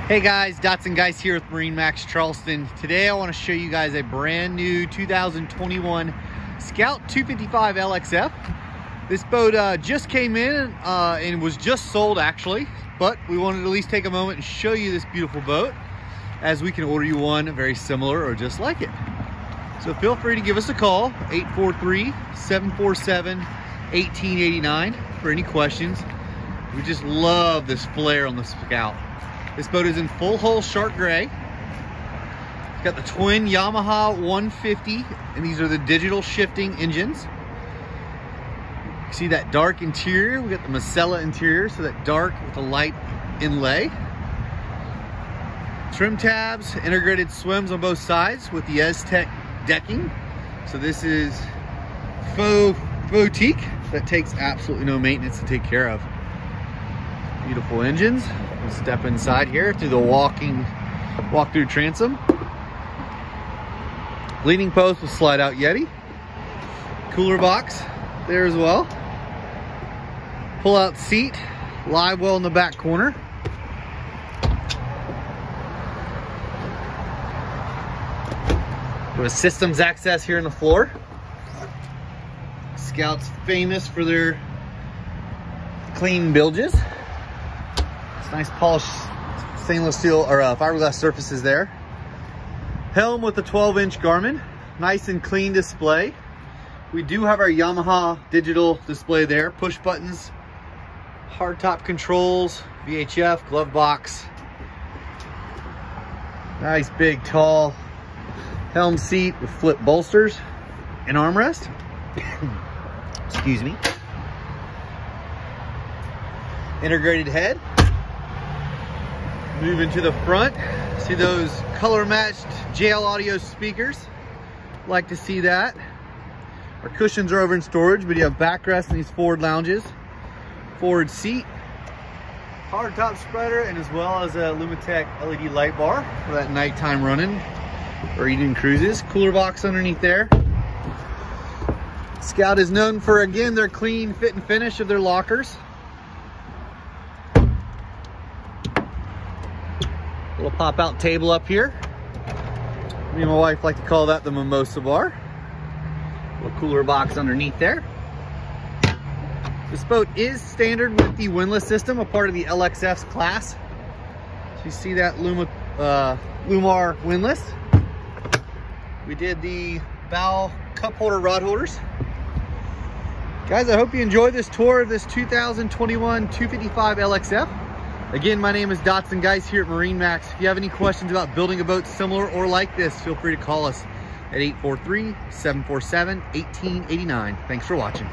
Hey guys, Dotson Guys here with MarineMax Charleston. Today I want to show you guys a brand new 2021 Scout 255 LXF. This boat just came in and was just sold actually, but we wanted to at least take a moment and show you this beautiful boat, as we can order you one very similar or just like it. So feel free to give us a call, 843-747-1889 for any questions. We just love this flare on the Scout. This boat is in full hull shark gray. It's got the twin Yamaha 150, and these are the digital shifting engines. You see that dark interior? We got the Macella interior, so that dark with a light inlay. Trim tabs, integrated swims on both sides with the Aztec decking. So this is faux teak that takes absolutely no maintenance to take care of. Beautiful engines. We'll step inside here through the walk-through transom. Leaning post with slide out Yeti. Cooler box there as well. Pull out seat, live well in the back corner. We have systems access here in the floor. Scout's famous for their clean bilges. Nice polished stainless steel or fiberglass surfaces there. Helm with a 12-inch Garmin. Nice and clean display. We do have our Yamaha digital display there. Push buttons, hardtop controls, VHF, glove box. Nice big tall helm seat with flip bolsters and armrest. Excuse me. Integrated head. Moving to the front, see those color matched JL Audio speakers. Like to see that. Our cushions are over in storage, but you have backrest in these forward lounges. Forward seat, hard top spreader, and as well as a Lumitec LED light bar for that nighttime running or evening cruises. Cooler box underneath there. Scout is known for, again, their clean fit and finish of their lockers. Little pop-out table up here. Me and my wife like to call that the mimosa bar. Little cooler box underneath there. This boat is standard with the windlass system, a part of the LXF's class. So you see that Lewmar windlass. We did the bow cup holder rod holders. Guys, I hope you enjoyed this tour of this 2021 255 LXF. Again, my name is Dotson Guys here at MarineMax. If you have any questions about building a boat similar or like this, feel free to call us at 843-747-1889. Thanks for watching.